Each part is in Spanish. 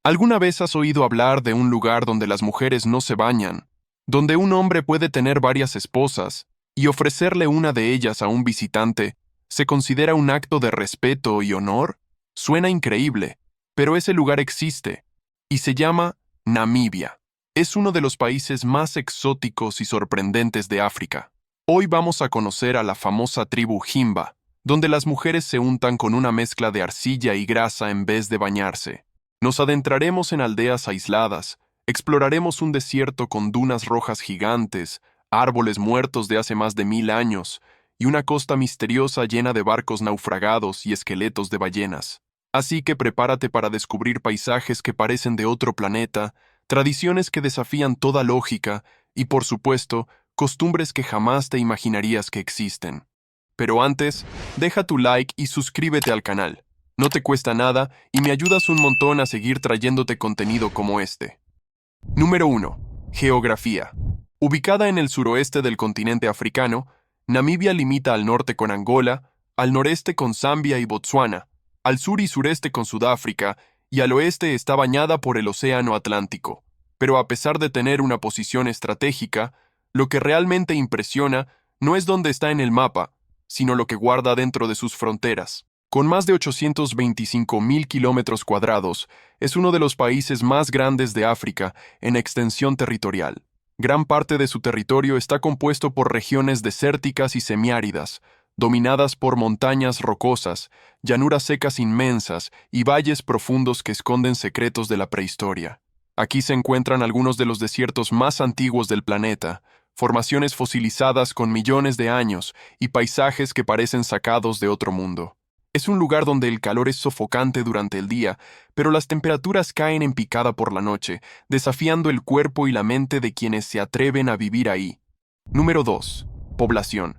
¿Alguna vez has oído hablar de un lugar donde las mujeres no se bañan, donde un hombre puede tener varias esposas y ofrecerle una de ellas a un visitante se considera un acto de respeto y honor? Suena increíble, pero ese lugar existe y se llama Namibia. Es uno de los países más exóticos y sorprendentes de África. Hoy vamos a conocer a la famosa tribu Himba, donde las mujeres se untan con una mezcla de arcilla y grasa en vez de bañarse. Nos adentraremos en aldeas aisladas, exploraremos un desierto con dunas rojas gigantes, árboles muertos de hace más de 1000 años, y una costa misteriosa llena de barcos naufragados y esqueletos de ballenas. Así que prepárate para descubrir paisajes que parecen de otro planeta, tradiciones que desafían toda lógica y, por supuesto, costumbres que jamás te imaginarías que existen. Pero antes, deja tu like y suscríbete al canal. No te cuesta nada y me ayudas un montón a seguir trayéndote contenido como este. Número 1. Geografía. Ubicada en el suroeste del continente africano, Namibia limita al norte con Angola, al noreste con Zambia y Botsuana, al sur y sureste con Sudáfrica, y al oeste está bañada por el Océano Atlántico. Pero a pesar de tener una posición estratégica, lo que realmente impresiona no es dónde está en el mapa, sino lo que guarda dentro de sus fronteras. Con más de 825.000 kilómetros cuadrados, es uno de los países más grandes de África en extensión territorial. Gran parte de su territorio está compuesto por regiones desérticas y semiáridas, dominadas por montañas rocosas, llanuras secas inmensas y valles profundos que esconden secretos de la prehistoria. Aquí se encuentran algunos de los desiertos más antiguos del planeta, formaciones fosilizadas con millones de años y paisajes que parecen sacados de otro mundo. Es un lugar donde el calor es sofocante durante el día, pero las temperaturas caen en picada por la noche, desafiando el cuerpo y la mente de quienes se atreven a vivir ahí. Número 2. Población.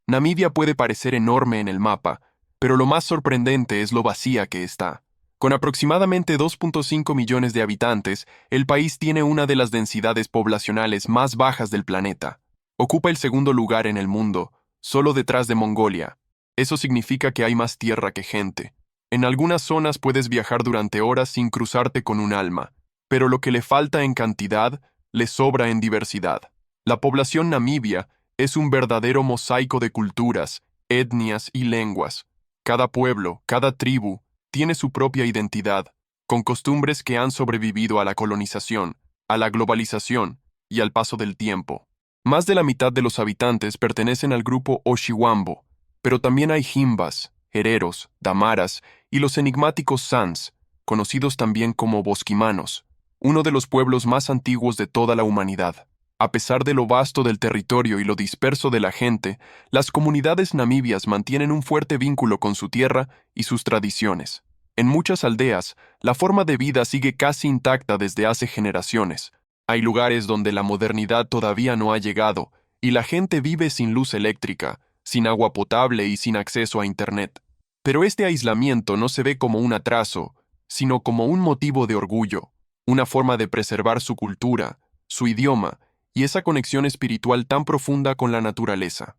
Namibia puede parecer enorme en el mapa, pero lo más sorprendente es lo vacía que está. Con aproximadamente 2.5 millones de habitantes, el país tiene una de las densidades poblacionales más bajas del planeta. Ocupa el segundo lugar en el mundo, solo detrás de Mongolia. Eso significa que hay más tierra que gente. En algunas zonas puedes viajar durante horas sin cruzarte con un alma, pero lo que le falta en cantidad, le sobra en diversidad. La población namibia es un verdadero mosaico de culturas, etnias y lenguas. Cada pueblo, cada tribu, tiene su propia identidad, con costumbres que han sobrevivido a la colonización, a la globalización y al paso del tiempo. Más de la mitad de los habitantes pertenecen al grupo Oshiwambo, pero también hay Himbas, Hereros, Damaras y los enigmáticos Sans, conocidos también como bosquimanos, uno de los pueblos más antiguos de toda la humanidad. A pesar de lo vasto del territorio y lo disperso de la gente, las comunidades namibias mantienen un fuerte vínculo con su tierra y sus tradiciones. En muchas aldeas, la forma de vida sigue casi intacta desde hace generaciones. Hay lugares donde la modernidad todavía no ha llegado, y la gente vive sin luz eléctrica, sin agua potable y sin acceso a Internet. Pero este aislamiento no se ve como un atraso, sino como un motivo de orgullo, una forma de preservar su cultura, su idioma y esa conexión espiritual tan profunda con la naturaleza.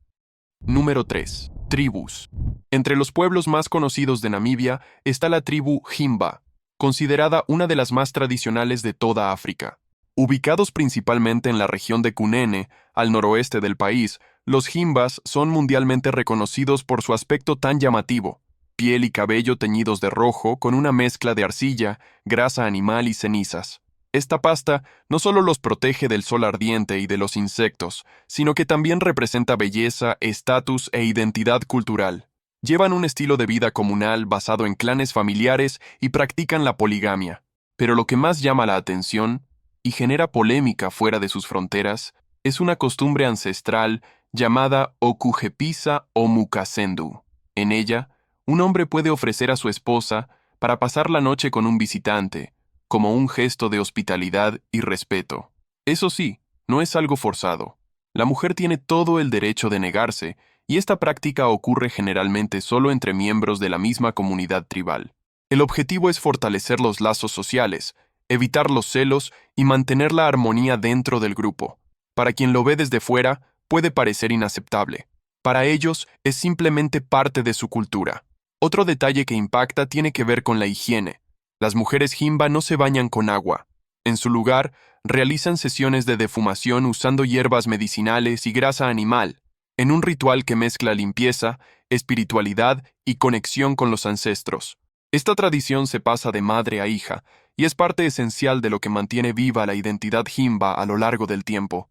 Número 3. Tribus. Entre los pueblos más conocidos de Namibia está la tribu Himba, considerada una de las más tradicionales de toda África. Ubicados principalmente en la región de Kunene, al noroeste del país, los Himbas son mundialmente reconocidos por su aspecto tan llamativo: piel y cabello teñidos de rojo con una mezcla de arcilla, grasa animal y cenizas. Esta pasta no solo los protege del sol ardiente y de los insectos, sino que también representa belleza, estatus e identidad cultural. Llevan un estilo de vida comunal basado en clanes familiares y practican la poligamia. Pero lo que más llama la atención y genera polémica fuera de sus fronteras es una costumbre ancestral llamada Okujepisa o Mukasendu. En ella, un hombre puede ofrecer a su esposa para pasar la noche con un visitante, como un gesto de hospitalidad y respeto. Eso sí, no es algo forzado. La mujer tiene todo el derecho de negarse, y esta práctica ocurre generalmente solo entre miembros de la misma comunidad tribal. El objetivo es fortalecer los lazos sociales, evitar los celos y mantener la armonía dentro del grupo. Para quien lo ve desde fuera, puede parecer inaceptable. Para ellos, es simplemente parte de su cultura. Otro detalle que impacta tiene que ver con la higiene. Las mujeres Himba no se bañan con agua. En su lugar, realizan sesiones de defumación usando hierbas medicinales y grasa animal, en un ritual que mezcla limpieza, espiritualidad y conexión con los ancestros. Esta tradición se pasa de madre a hija y es parte esencial de lo que mantiene viva la identidad Himba a lo largo del tiempo.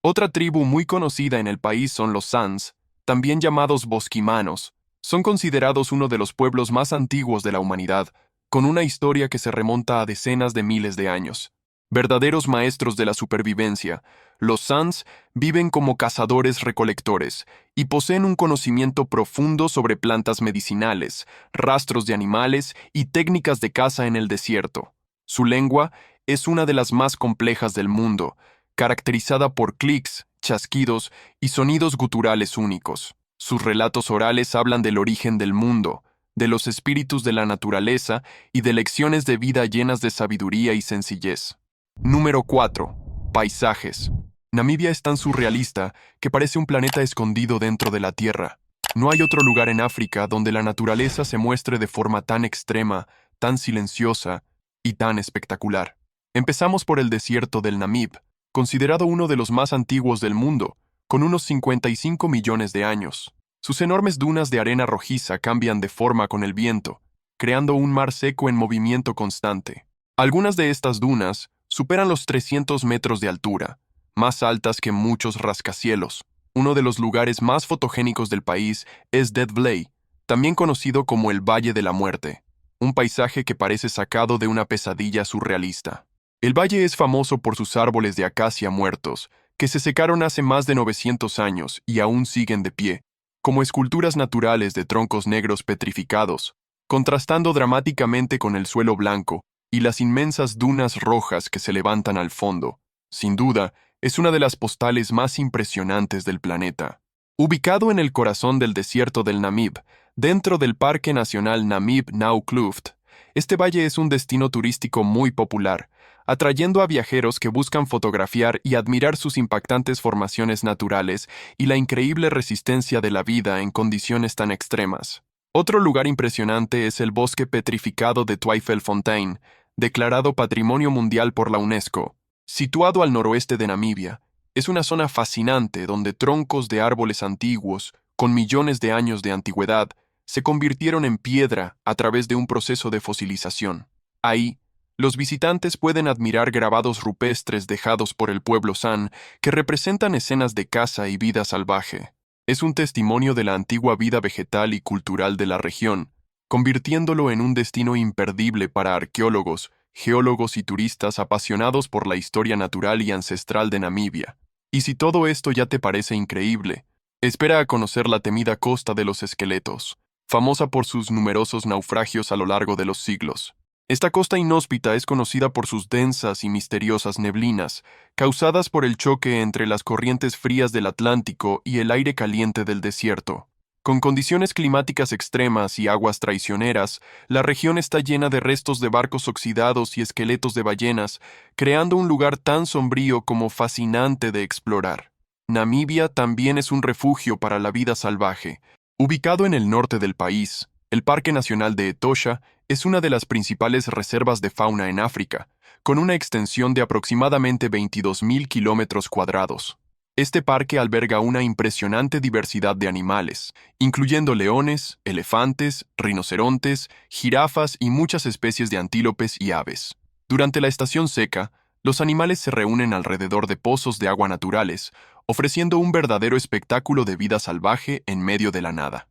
Otra tribu muy conocida en el país son los Sans, también llamados bosquimanos. Son considerados uno de los pueblos más antiguos de la humanidad, con una historia que se remonta a decenas de miles de años. Verdaderos maestros de la supervivencia, los Sans viven como cazadores-recolectores y poseen un conocimiento profundo sobre plantas medicinales, rastros de animales y técnicas de caza en el desierto. Su lengua es una de las más complejas del mundo, caracterizada por clics, chasquidos y sonidos guturales únicos. Sus relatos orales hablan del origen del mundo, de los espíritus de la naturaleza y de lecciones de vida llenas de sabiduría y sencillez. Número 4. Paisajes. Namibia es tan surrealista que parece un planeta escondido dentro de la Tierra. No hay otro lugar en África donde la naturaleza se muestre de forma tan extrema, tan silenciosa y tan espectacular. Empezamos por el desierto del Namib, considerado uno de los más antiguos del mundo, con unos 55 millones de años. Sus enormes dunas de arena rojiza cambian de forma con el viento, creando un mar seco en movimiento constante. Algunas de estas dunas superan los 300 metros de altura, más altas que muchos rascacielos. Uno de los lugares más fotogénicos del país es Dead Valley, también conocido como el Valle de la Muerte, un paisaje que parece sacado de una pesadilla surrealista. El valle es famoso por sus árboles de acacia muertos, que se secaron hace más de 900 años y aún siguen de pie, como esculturas naturales de troncos negros petrificados, contrastando dramáticamente con el suelo blanco y las inmensas dunas rojas que se levantan al fondo. Sin duda, es una de las postales más impresionantes del planeta. Ubicado en el corazón del desierto del Namib, dentro del Parque Nacional Namib-Naukluft, este valle es un destino turístico muy popular, atrayendo a viajeros que buscan fotografiar y admirar sus impactantes formaciones naturales y la increíble resistencia de la vida en condiciones tan extremas. Otro lugar impresionante es el bosque petrificado de Tweefelfontein, declarado Patrimonio Mundial por la UNESCO. Situado al noroeste de Namibia, es una zona fascinante donde troncos de árboles antiguos, con millones de años de antigüedad, se convirtieron en piedra a través de un proceso de fosilización. Ahí, los visitantes pueden admirar grabados rupestres dejados por el pueblo San que representan escenas de caza y vida salvaje. Es un testimonio de la antigua vida vegetal y cultural de la región, convirtiéndolo en un destino imperdible para arqueólogos, geólogos y turistas apasionados por la historia natural y ancestral de Namibia. Y si todo esto ya te parece increíble, espera a conocer la temida Costa de los Esqueletos, famosa por sus numerosos naufragios a lo largo de los siglos. Esta costa inhóspita es conocida por sus densas y misteriosas neblinas, causadas por el choque entre las corrientes frías del Atlántico y el aire caliente del desierto. Con condiciones climáticas extremas y aguas traicioneras, la región está llena de restos de barcos oxidados y esqueletos de ballenas, creando un lugar tan sombrío como fascinante de explorar. Namibia también es un refugio para la vida salvaje. Ubicado en el norte del país, el Parque Nacional de Etosha es una de las principales reservas de fauna en África, con una extensión de aproximadamente 22.000 kilómetros cuadrados. Este parque alberga una impresionante diversidad de animales, incluyendo leones, elefantes, rinocerontes, jirafas y muchas especies de antílopes y aves. Durante la estación seca, los animales se reúnen alrededor de pozos de agua naturales, ofreciendo un verdadero espectáculo de vida salvaje en medio de la nada.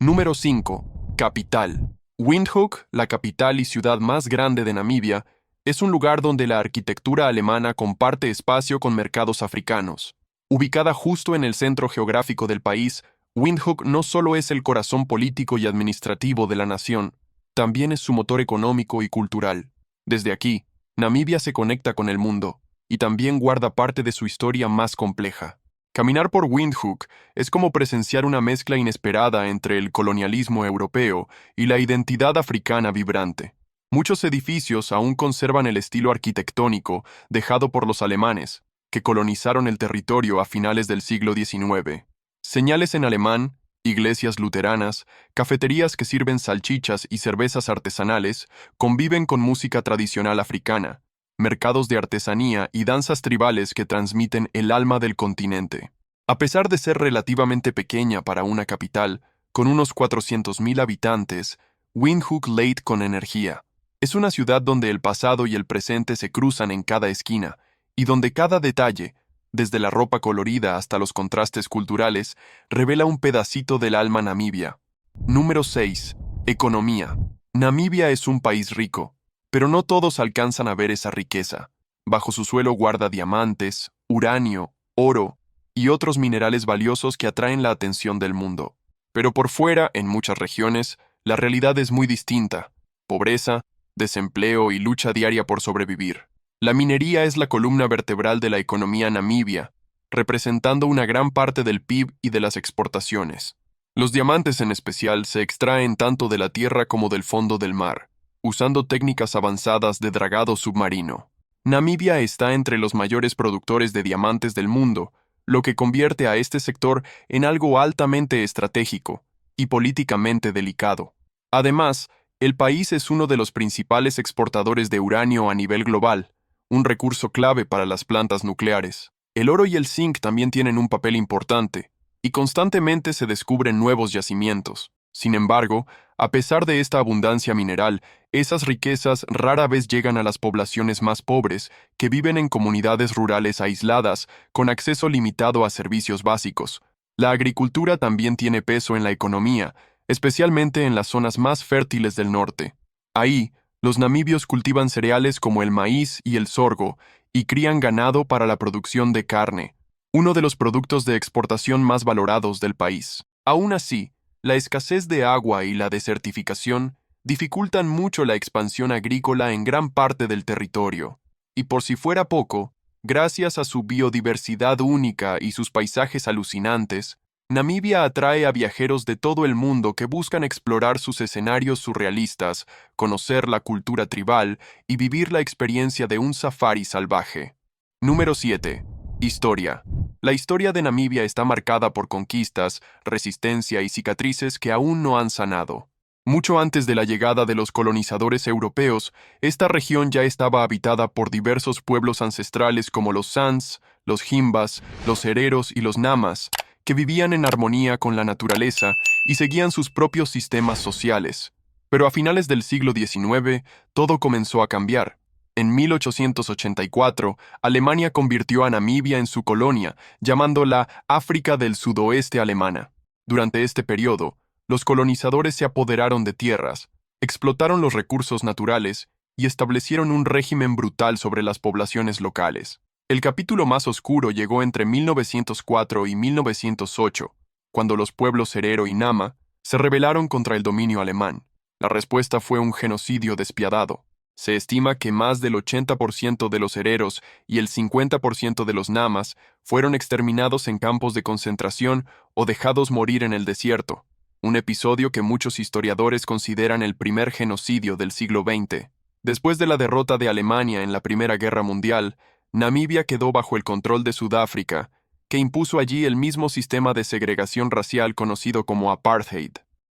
Número 5. Capital. Windhoek, la capital y ciudad más grande de Namibia, es un lugar donde la arquitectura alemana comparte espacio con mercados africanos. Ubicada justo en el centro geográfico del país, Windhoek no solo es el corazón político y administrativo de la nación, también es su motor económico y cultural. Desde aquí, Namibia se conecta con el mundo, y también guarda parte de su historia más compleja. Caminar por Windhoek es como presenciar una mezcla inesperada entre el colonialismo europeo y la identidad africana vibrante. Muchos edificios aún conservan el estilo arquitectónico dejado por los alemanes, que colonizaron el territorio a finales del siglo XIX. Señales en alemán, Iglesias luteranas, cafeterías que sirven salchichas y cervezas artesanales conviven con música tradicional africana, mercados de artesanía y danzas tribales que transmiten el alma del continente. A pesar de ser relativamente pequeña para una capital, con unos 400.000 habitantes, Windhoek late con energía. Es una ciudad donde el pasado y el presente se cruzan en cada esquina, y donde cada detalle, desde la ropa colorida hasta los contrastes culturales, revela un pedacito del alma namibia. Número 6. Economía. Namibia es un país rico, pero no todos alcanzan a ver esa riqueza. Bajo su suelo guarda diamantes, uranio, oro y otros minerales valiosos que atraen la atención del mundo. Pero por fuera, en muchas regiones, la realidad es muy distinta. Pobreza, desempleo y lucha diaria por sobrevivir. La minería es la columna vertebral de la economía namibia, representando una gran parte del PIB y de las exportaciones. Los diamantes en especial se extraen tanto de la tierra como del fondo del mar, usando técnicas avanzadas de dragado submarino. Namibia está entre los mayores productores de diamantes del mundo, lo que convierte a este sector en algo altamente estratégico y políticamente delicado. Además, el país es uno de los principales exportadores de uranio a nivel global, un recurso clave para las plantas nucleares. El oro y el zinc también tienen un papel importante, y constantemente se descubren nuevos yacimientos. Sin embargo, a pesar de esta abundancia mineral, esas riquezas rara vez llegan a las poblaciones más pobres, que viven en comunidades rurales aisladas, con acceso limitado a servicios básicos. La agricultura también tiene peso en la economía, especialmente en las zonas más fértiles del norte. Ahí, los namibios cultivan cereales como el maíz y el sorgo, y crían ganado para la producción de carne, uno de los productos de exportación más valorados del país. Aún así, la escasez de agua y la desertificación dificultan mucho la expansión agrícola en gran parte del territorio. Y por si fuera poco, gracias a su biodiversidad única y sus paisajes alucinantes, Namibia atrae a viajeros de todo el mundo que buscan explorar sus escenarios surrealistas, conocer la cultura tribal y vivir la experiencia de un safari salvaje. Número 7. Historia. La historia de Namibia está marcada por conquistas, resistencia y cicatrices que aún no han sanado. Mucho antes de la llegada de los colonizadores europeos, esta región ya estaba habitada por diversos pueblos ancestrales como los Sans, los Himbas, los Hereros y los Namas, que vivían en armonía con la naturaleza y seguían sus propios sistemas sociales. Pero a finales del siglo XIX, todo comenzó a cambiar. En 1884, Alemania convirtió a Namibia en su colonia, llamándola África del Sudoeste Alemana. Durante este periodo, los colonizadores se apoderaron de tierras, explotaron los recursos naturales y establecieron un régimen brutal sobre las poblaciones locales. El capítulo más oscuro llegó entre 1904 y 1908, cuando los pueblos Herero y Nama se rebelaron contra el dominio alemán. La respuesta fue un genocidio despiadado. Se estima que más del 80% de los hereros y el 50% de los namas fueron exterminados en campos de concentración o dejados morir en el desierto, un episodio que muchos historiadores consideran el primer genocidio del siglo XX. Después de la derrota de Alemania en la Primera Guerra Mundial, Namibia quedó bajo el control de Sudáfrica, que impuso allí el mismo sistema de segregación racial conocido como apartheid.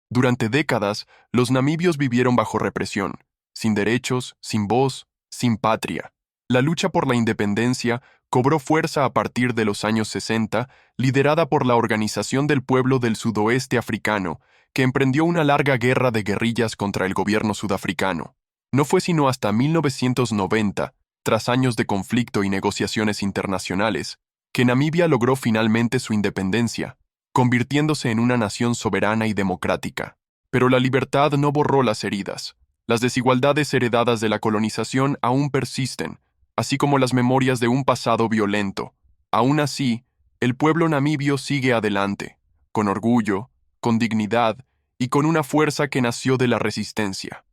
Durante décadas, los namibios vivieron bajo represión, sin derechos, sin voz, sin patria. La lucha por la independencia cobró fuerza a partir de los años 60, liderada por la Organización del Pueblo del Sudoeste Africano, que emprendió una larga guerra de guerrillas contra el gobierno sudafricano. No fue sino hasta 1990, tras años de conflicto y negociaciones internacionales, que Namibia logró finalmente su independencia, convirtiéndose en una nación soberana y democrática. Pero la libertad no borró las heridas. Las desigualdades heredadas de la colonización aún persisten, así como las memorias de un pasado violento. Aún así, el pueblo namibio sigue adelante, con orgullo, con dignidad y con una fuerza que nació de la resistencia.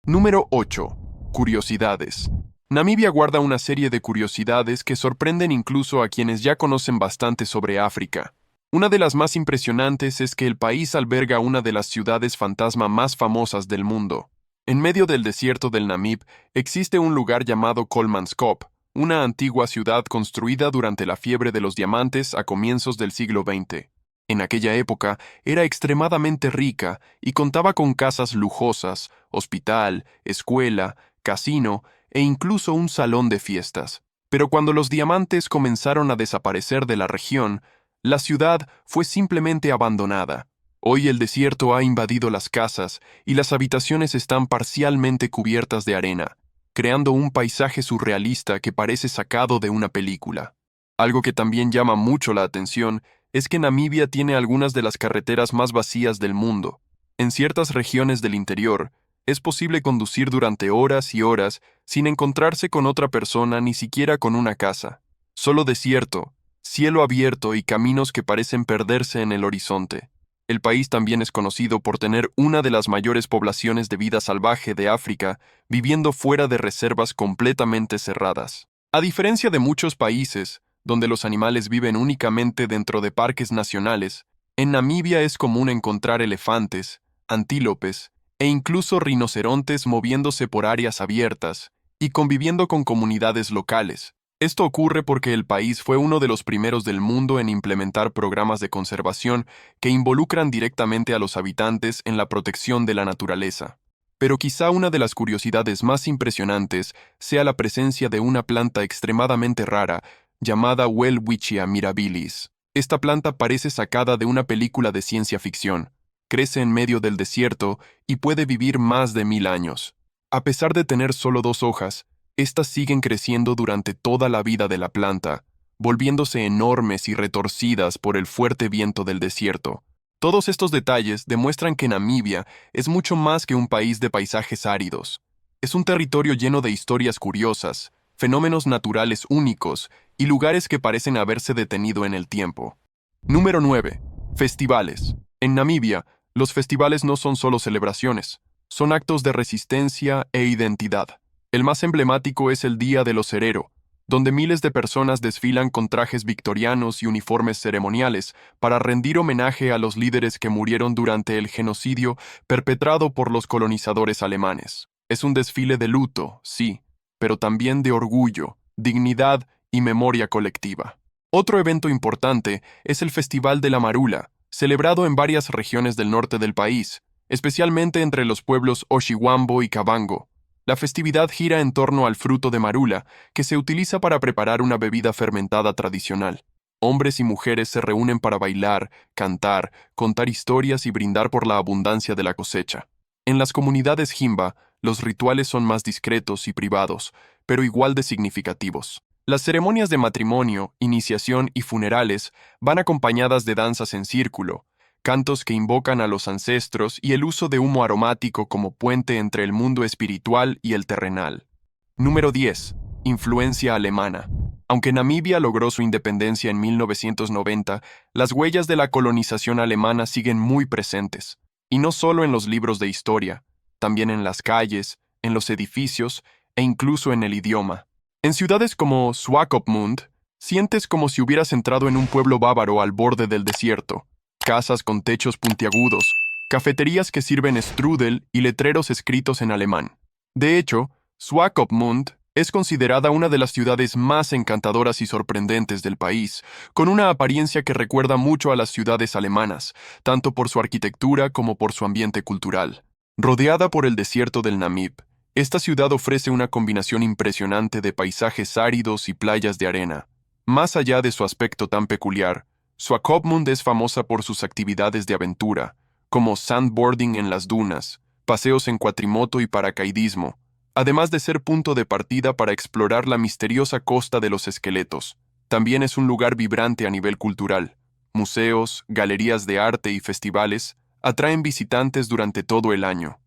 Número 8. Curiosidades. Namibia guarda una serie de curiosidades que sorprenden incluso a quienes ya conocen bastante sobre África. Una de las más impresionantes es que el país alberga una de las ciudades fantasma más famosas del mundo. En medio del desierto del Namib existe un lugar llamado Kolmanskop, una antigua ciudad construida durante la fiebre de los diamantes a comienzos del siglo XX. En aquella época era extremadamente rica y contaba con casas lujosas, hospital, escuela, casino e incluso un salón de fiestas. Pero cuando los diamantes comenzaron a desaparecer de la región, la ciudad fue simplemente abandonada. Hoy el desierto ha invadido las casas y las habitaciones están parcialmente cubiertas de arena, creando un paisaje surrealista que parece sacado de una película. Algo que también llama mucho la atención es que Namibia tiene algunas de las carreteras más vacías del mundo. En ciertas regiones del interior, es posible conducir durante horas y horas sin encontrarse con otra persona ni siquiera con una casa. Solo desierto, cielo abierto y caminos que parecen perderse en el horizonte. El país también es conocido por tener una de las mayores poblaciones de vida salvaje de África, viviendo fuera de reservas completamente cerradas. A diferencia de muchos países, donde los animales viven únicamente dentro de parques nacionales, en Namibia es común encontrar elefantes, antílopes e incluso rinocerontes moviéndose por áreas abiertas y conviviendo con comunidades locales. Esto ocurre porque el país fue uno de los primeros del mundo en implementar programas de conservación que involucran directamente a los habitantes en la protección de la naturaleza. Pero quizá una de las curiosidades más impresionantes sea la presencia de una planta extremadamente rara llamada Welwitschia mirabilis. Esta planta parece sacada de una película de ciencia ficción. Crece en medio del desierto y puede vivir más de 1000 años. A pesar de tener solo 2 hojas, estas siguen creciendo durante toda la vida de la planta, volviéndose enormes y retorcidas por el fuerte viento del desierto. Todos estos detalles demuestran que Namibia es mucho más que un país de paisajes áridos. Es un territorio lleno de historias curiosas, fenómenos naturales únicos y lugares que parecen haberse detenido en el tiempo. Número 9. Festivales. En Namibia, los festivales no son solo celebraciones, son actos de resistencia e identidad. El más emblemático es el Día de los Herero, donde miles de personas desfilan con trajes victorianos y uniformes ceremoniales para rendir homenaje a los líderes que murieron durante el genocidio perpetrado por los colonizadores alemanes. Es un desfile de luto, sí, pero también de orgullo, dignidad y memoria colectiva. Otro evento importante es el Festival de la Marula, celebrado en varias regiones del norte del país, especialmente entre los pueblos Oshiwambo y Kavango. La festividad gira en torno al fruto de marula, que se utiliza para preparar una bebida fermentada tradicional. Hombres y mujeres se reúnen para bailar, cantar, contar historias y brindar por la abundancia de la cosecha. En las comunidades Himba, los rituales son más discretos y privados, pero igual de significativos. Las ceremonias de matrimonio, iniciación y funerales van acompañadas de danzas en círculo, cantos que invocan a los ancestros y el uso de humo aromático como puente entre el mundo espiritual y el terrenal. Número 10. Influencia alemana. Aunque Namibia logró su independencia en 1990, las huellas de la colonización alemana siguen muy presentes, y no solo en los libros de historia, también en las calles, en los edificios e incluso en el idioma. En ciudades como Swakopmund, sientes como si hubieras entrado en un pueblo bávaro al borde del desierto. Casas con techos puntiagudos, cafeterías que sirven strudel y letreros escritos en alemán. De hecho, Swakopmund es considerada una de las ciudades más encantadoras y sorprendentes del país, con una apariencia que recuerda mucho a las ciudades alemanas, tanto por su arquitectura como por su ambiente cultural. Rodeada por el desierto del Namib, esta ciudad ofrece una combinación impresionante de paisajes áridos y playas de arena. Más allá de su aspecto tan peculiar, Swakopmund es famosa por sus actividades de aventura, como sandboarding en las dunas, paseos en cuatrimoto y paracaidismo, además de ser punto de partida para explorar la misteriosa costa de los esqueletos. También es un lugar vibrante a nivel cultural. Museos, galerías de arte y festivales atraen visitantes durante todo el año.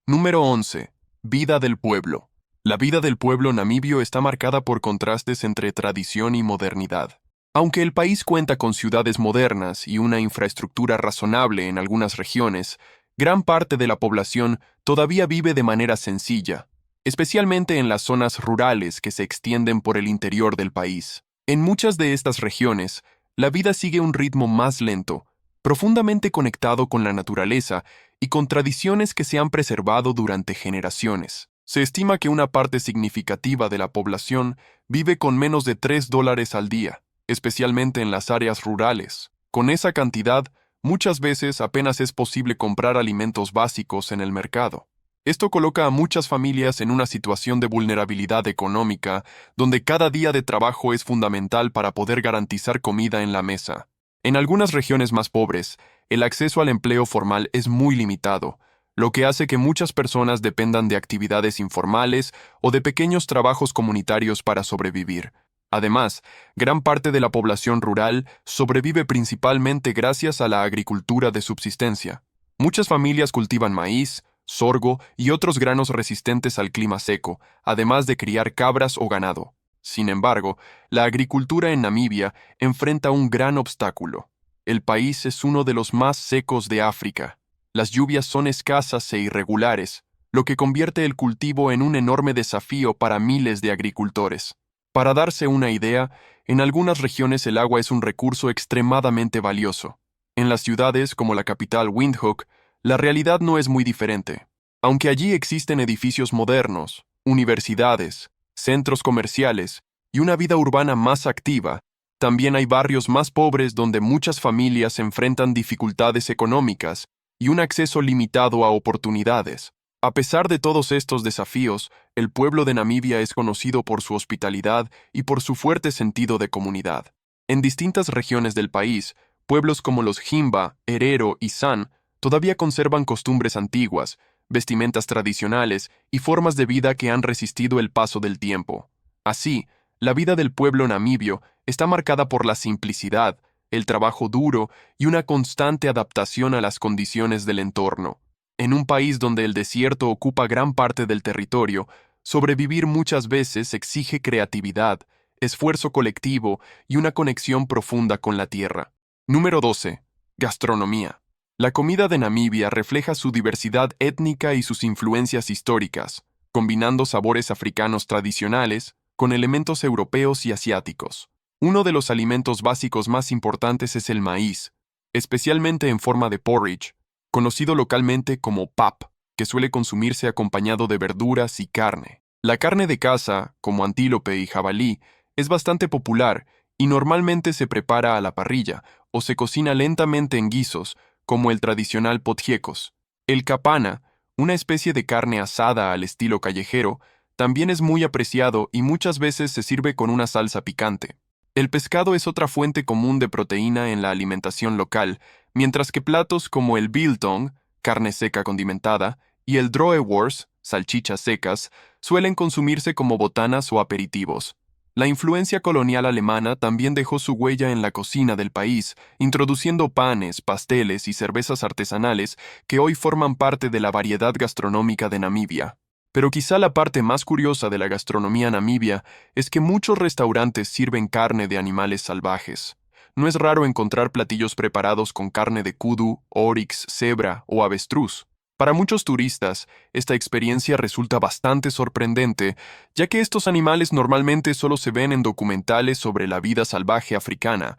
Número 11. Vida del pueblo. La vida del pueblo namibio está marcada por contrastes entre tradición y modernidad. Aunque el país cuenta con ciudades modernas y una infraestructura razonable en algunas regiones, gran parte de la población todavía vive de manera sencilla, especialmente en las zonas rurales que se extienden por el interior del país. En muchas de estas regiones, la vida sigue un ritmo más lento, profundamente conectado con la naturaleza y con tradiciones que se han preservado durante generaciones. Se estima que una parte significativa de la población vive con menos de $3 al día, especialmente en las áreas rurales. Con esa cantidad, muchas veces apenas es posible comprar alimentos básicos en el mercado. Esto coloca a muchas familias en una situación de vulnerabilidad económica, donde cada día de trabajo es fundamental para poder garantizar comida en la mesa. En algunas regiones más pobres, el acceso al empleo formal es muy limitado, lo que hace que muchas personas dependan de actividades informales o de pequeños trabajos comunitarios para sobrevivir. Además, gran parte de la población rural sobrevive principalmente gracias a la agricultura de subsistencia. Muchas familias cultivan maíz, sorgo y otros granos resistentes al clima seco, además de criar cabras o ganado. Sin embargo, la agricultura en Namibia enfrenta un gran obstáculo. El país es uno de los más secos de África. Las lluvias son escasas e irregulares, lo que convierte el cultivo en un enorme desafío para miles de agricultores. Para darse una idea, en algunas regiones el agua es un recurso extremadamente valioso. En las ciudades, como la capital Windhoek, la realidad no es muy diferente. Aunque allí existen edificios modernos, universidades, centros comerciales y una vida urbana más activa, también hay barrios más pobres donde muchas familias enfrentan dificultades económicas y un acceso limitado a oportunidades. A pesar de todos estos desafíos, el pueblo de Namibia es conocido por su hospitalidad y por su fuerte sentido de comunidad. En distintas regiones del país, pueblos como los Himba, Herero y San todavía conservan costumbres antiguas, vestimentas tradicionales y formas de vida que han resistido el paso del tiempo. Así, la vida del pueblo namibio está marcada por la simplicidad, el trabajo duro y una constante adaptación a las condiciones del entorno. En un país donde el desierto ocupa gran parte del territorio, sobrevivir muchas veces exige creatividad, esfuerzo colectivo y una conexión profunda con la tierra. Número 12. Gastronomía. La comida de Namibia refleja su diversidad étnica y sus influencias históricas, combinando sabores africanos tradicionales con elementos europeos y asiáticos. Uno de los alimentos básicos más importantes es el maíz, especialmente en forma de porridge, conocido localmente como pap, que suele consumirse acompañado de verduras y carne. La carne de caza, como antílope y jabalí, es bastante popular y normalmente se prepara a la parrilla o se cocina lentamente en guisos, como el tradicional potjekos. El capana, una especie de carne asada al estilo callejero, también es muy apreciado y muchas veces se sirve con una salsa picante. El pescado es otra fuente común de proteína en la alimentación local, mientras que platos como el biltong, carne seca condimentada, y el droewors, salchichas secas, suelen consumirse como botanas o aperitivos. La influencia colonial alemana también dejó su huella en la cocina del país, introduciendo panes, pasteles y cervezas artesanales que hoy forman parte de la variedad gastronómica de Namibia. Pero quizá la parte más curiosa de la gastronomía namibia es que muchos restaurantes sirven carne de animales salvajes. No es raro encontrar platillos preparados con carne de kudu, oryx, cebra o avestruz. Para muchos turistas, esta experiencia resulta bastante sorprendente, ya que estos animales normalmente solo se ven en documentales sobre la vida salvaje africana.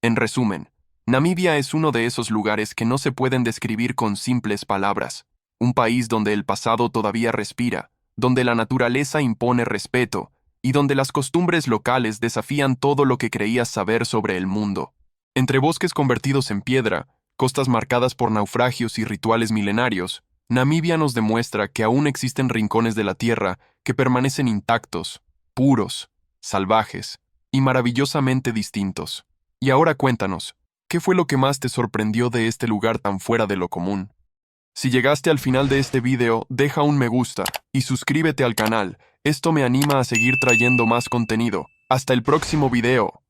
En resumen, Namibia es uno de esos lugares que no se pueden describir con simples palabras. Un país donde el pasado todavía respira, donde la naturaleza impone respeto y donde las costumbres locales desafían todo lo que creías saber sobre el mundo. Entre bosques convertidos en piedra, costas marcadas por naufragios y rituales milenarios, Namibia nos demuestra que aún existen rincones de la tierra que permanecen intactos, puros, salvajes y maravillosamente distintos. Y ahora cuéntanos, ¿qué fue lo que más te sorprendió de este lugar tan fuera de lo común? Si llegaste al final de este video, deja un me gusta y suscríbete al canal. Esto me anima a seguir trayendo más contenido. Hasta el próximo video.